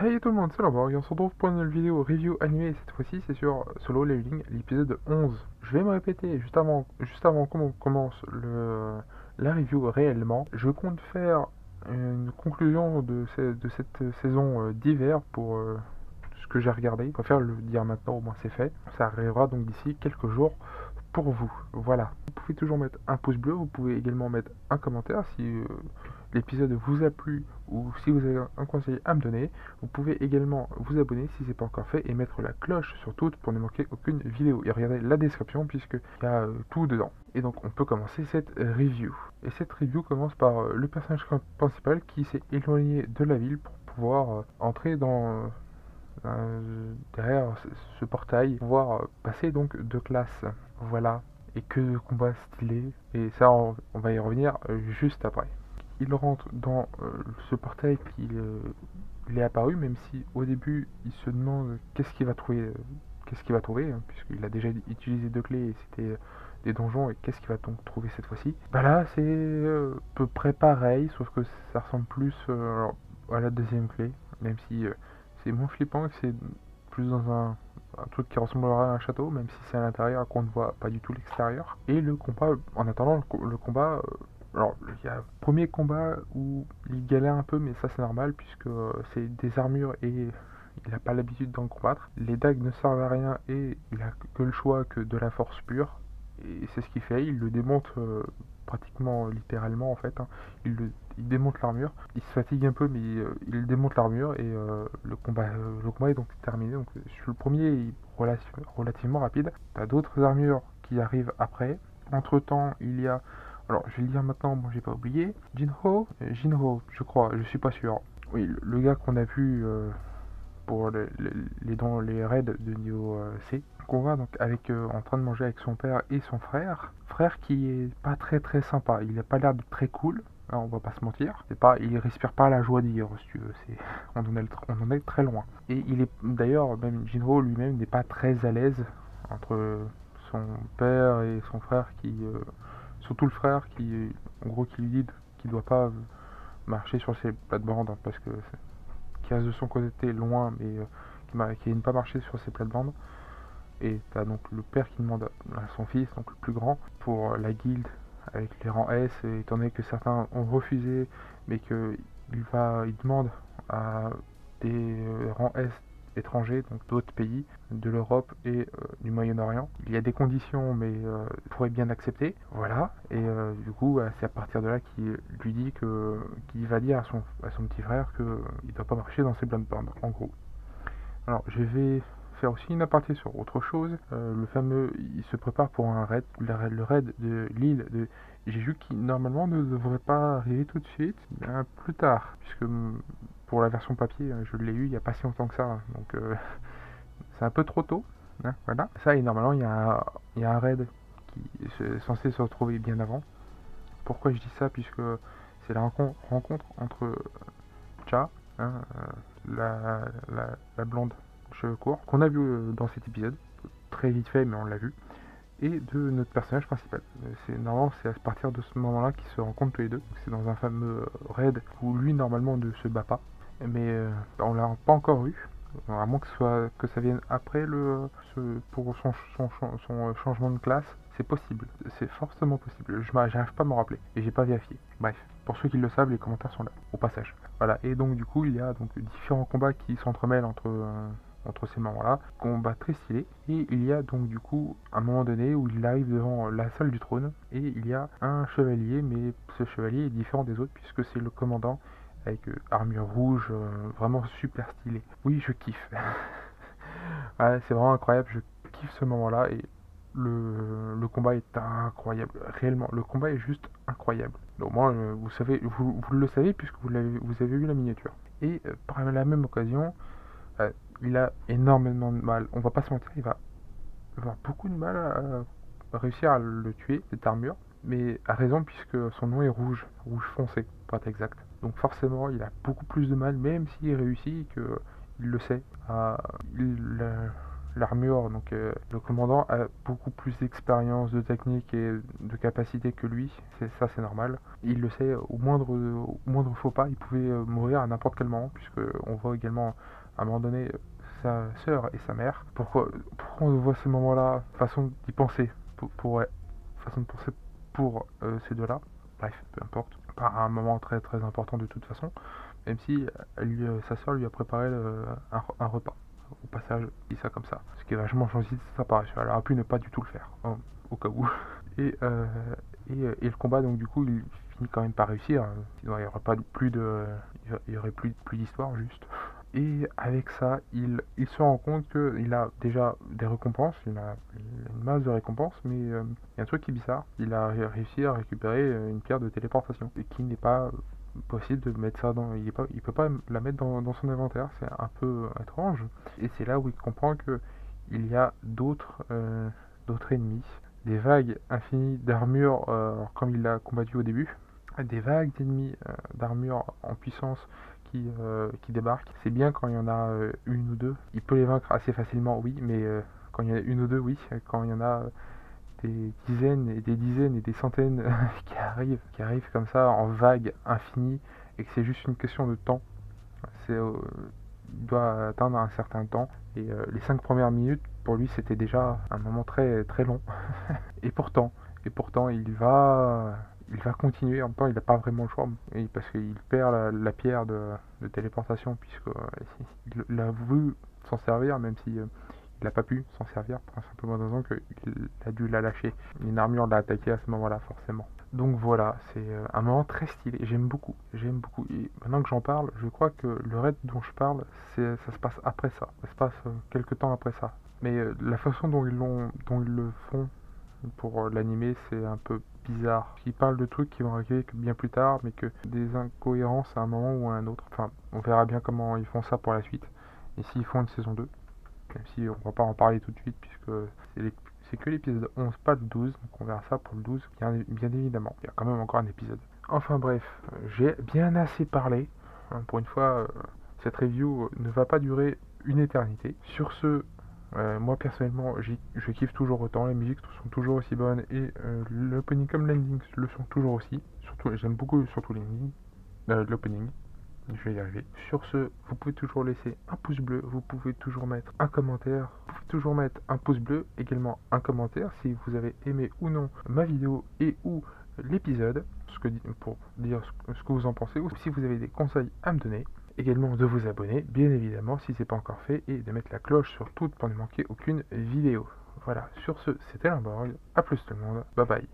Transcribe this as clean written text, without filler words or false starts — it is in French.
Hey tout le monde, c'est Lamborg et on se retrouve pour une nouvelle vidéo review animée et cette fois-ci c'est sur Solo Leveling, l'épisode 11. Je vais me répéter juste avant qu'on commence la review réellement. Je compte faire une conclusion de cette saison d'hiver pour ce que j'ai regardé. Je préfère le dire maintenant, au moins c'est fait. Ça arrivera donc d'ici quelques jours pour vous. Voilà. Vous pouvez toujours mettre un pouce bleu, vous pouvez également mettre un commentaire si l'épisode vous a plu ou si vous avez un conseil à me donner. Vous pouvez également vous abonner si ce n'est pas encore fait et mettre la cloche sur toutes pour ne manquer aucune vidéo. Et regardez la description puisqu'il y a tout dedans. Et donc on peut commencer cette review. Et cette review commence par le personnage principal qui s'est éloigné de la ville pour pouvoir entrer derrière ce portail, pouvoir passer donc de classe. Voilà. Et que de combats stylés. Et ça, on va y revenir juste après. Il rentre dans ce portail il est apparu, même si au début il se demande qu'est-ce qu'il va trouver, hein, puisqu'il a déjà utilisé deux clés et c'était des donjons, et qu'est-ce qu'il va donc trouver cette fois-ci. Bah là c'est à peu près pareil, sauf que ça ressemble plus à la deuxième clé, même si c'est moins flippant et que c'est plus dans un truc qui ressemblera à un château, même si c'est à l'intérieur qu'on ne voit pas du tout l'extérieur. Et le combat, en attendant le combat, alors il y a le premier combat où il galère un peu, mais ça c'est normal puisque c'est des armures et il n'a pas l'habitude d'en combattre. Les dagues ne servent à rien et il a que le choix que de la force pure. Et c'est ce qu'il fait, il le démonte pratiquement littéralement en fait, hein. Il démonte l'armure, il se fatigue un peu mais il démonte l'armure et le combat est donc terminé. Donc sur le premier il est relativement rapide. T'as d'autres armures qui arrivent après. Entre temps il y a, alors je vais le dire maintenant, bon j'ai pas oublié, Jinho je crois, je suis pas sûr. Oui, le gars qu'on a vu pour les raids de niveau C, qu'on voit donc en train de manger avec son père et son frère qui est pas très sympa, il a pas l'air de très cool, hein, on va pas se mentir, il respire pas la joie de vivre si tu veux, on en est très loin. Et il est d'ailleurs, même Jinro lui-même n'est pas très à l'aise entre son père et son frère surtout le frère en gros qui lui dit qu'il doit pas marcher sur ses plates-bandes, hein, parce que qui reste de son côté loin, mais qui ne pas marcher sur ses plates-bandes. Et t'as donc le père qui demande à son fils, donc le plus grand, pour la guilde avec les rangs S, et étant donné que certains ont refusé, mais il demande à des rangs S étrangers, donc d'autres pays, de l'Europe et du Moyen-Orient. Il y a des conditions, mais il faudrait bien accepter. Voilà, et du coup, c'est à partir de là qu'il lui dit qu'il va dire à son petit frère qu'il ne doit pas marcher dans ses plates-bandes, en gros. Alors, je vais faire aussi une aparté sur autre chose. Il se prépare pour un raid, le raid de l'île de Jeju, qui normalement ne devrait pas arriver tout de suite, mais plus tard, puisque pour la version papier, je l'ai eu il n'y a pas si longtemps que ça, donc c'est un peu trop tôt, hein, voilà. Ça, et normalement, il y a un raid qui est censé se retrouver bien avant. Pourquoi je dis ça? Puisque c'est la rencontre entre Cha, hein, la blonde cheveux courts, qu'on a vu dans cet épisode, très vite fait, mais on l'a vu, et de notre personnage principal. Normalement, c'est à partir de ce moment-là qu'ils se rencontrent tous les deux. C'est dans un fameux raid où lui, normalement, ne se bat pas, mais on l'a pas encore vu. À moins que ça vienne après pour son changement de classe, c'est possible, c'est forcément possible. J'arrive pas à me rappeler et j'ai pas vérifié. Bref, pour ceux qui le savent, les commentaires sont là, au passage. Voilà, et donc du coup, il y a donc différents combats qui s'entremêlent entre ces moments-là, combat très stylé, et il y a donc du coup un moment donné où il arrive devant la salle du trône, et il y a un chevalier, mais ce chevalier est différent des autres puisque c'est le commandant avec armure rouge, vraiment super stylé. Oui, je kiffe. Ouais, c'est vraiment incroyable, je kiffe ce moment-là, et le combat est incroyable. Réellement, le combat est juste incroyable. Au moins, vous le savez puisque vous avez vu la miniature. Et par la même occasion, il a énormément de mal. On va pas se mentir, il va avoir beaucoup de mal à réussir à le tuer, cette armure. Mais à raison puisque son nom est rouge foncé pour être exact. Donc forcément, il a beaucoup plus de mal, même s'il réussit, qu'il le sait. l'armure, donc le commandant a beaucoup plus d'expérience, de technique et de capacité que lui, ça c'est normal. Il le sait, au moindre faux pas, il pouvait mourir à n'importe quel moment, puisque on voit également à un moment donné sa sœur et sa mère. Pourquoi on voit ces moments-là, façon d'y penser, ouais, façon de penser pour ces deux-là, bref, peu importe, pas un moment très très important de toute façon, même si sa sœur lui a préparé un repas. Au passage, il dit ça comme ça. Ce qui est vachement gentil de sa part. Elle aurait pu ne pas du tout le faire, hein, au cas où. Et, euh, et le combat, donc du coup, il finit quand même par réussir. Sinon, il n'y aurait pas plus de, il y aurait plus d'histoire, juste. Et avec ça, il se rend compte qu'il a déjà des récompenses, il a une masse de récompenses, mais il y a un truc qui est bizarre. Il a réussi à récupérer une pierre de téléportation, et qui n'est pas possible de mettre ça dans. Il peut pas la mettre dans son inventaire, c'est un peu étrange. Et c'est là où il comprend que il y a d'autres ennemis, des vagues infinies d'armure, comme il l'a combattu au début, des vagues d'ennemis d'armure en puissance qui débarquent. C'est bien quand il y en a une ou deux. Il peut les vaincre assez facilement, oui, mais quand il y en a une ou deux, oui. Quand il y en a des dizaines et des centaines qui arrivent comme ça en vagues infinies et que c'est juste une question de temps. C'est, il doit atteindre un certain temps et les 5 premières minutes pour lui c'était déjà un moment très très long. et pourtant, il va continuer. En même temps, il n'a pas vraiment le choix parce qu'il perd la pierre de téléportation puisqu'il il a voulu s'en servir même si il n'a pas pu s'en servir pour un simple raison qu'il a dû la lâcher. Une armure l'a attaqué à ce moment-là, forcément. Donc voilà, c'est un moment très stylé. J'aime beaucoup, j'aime beaucoup. Et maintenant que j'en parle, je crois que le raid dont je parle, ça se passe après ça. Ça se passe quelques temps après ça. Mais la façon dont ils le font pour l'animé, c'est un peu bizarre. Ils parlent de trucs qui vont arriver bien plus tard, mais que des incohérences à un moment ou à un autre. Enfin, on verra bien comment ils font ça pour la suite. Et s'ils font une saison 2. Même si on va pas en parler tout de suite puisque c'est que l'épisode 11, pas le 12, donc on verra ça pour le 12, bien évidemment. Il y a quand même encore un épisode. Enfin bref, j'ai bien assez parlé. Pour une fois, cette review ne va pas durer une éternité. Sur ce, moi personnellement, je kiffe toujours autant, les musiques sont toujours aussi bonnes et l'opening comme l'ending le sont toujours aussi. Surtout, j'aime beaucoup surtout l'opening. Je vais y arriver. Sur ce, vous pouvez toujours laisser un pouce bleu, vous pouvez toujours mettre un commentaire, vous pouvez toujours mettre un pouce bleu, également un commentaire si vous avez aimé ou non ma vidéo et ou l'épisode, pour dire ce que vous en pensez, ou si vous avez des conseils à me donner. Également de vous abonner, bien évidemment, si ce n'est pas encore fait, et de mettre la cloche sur toutes pour ne manquer aucune vidéo. Voilà, sur ce, c'était Limborg, à plus tout le monde, bye bye.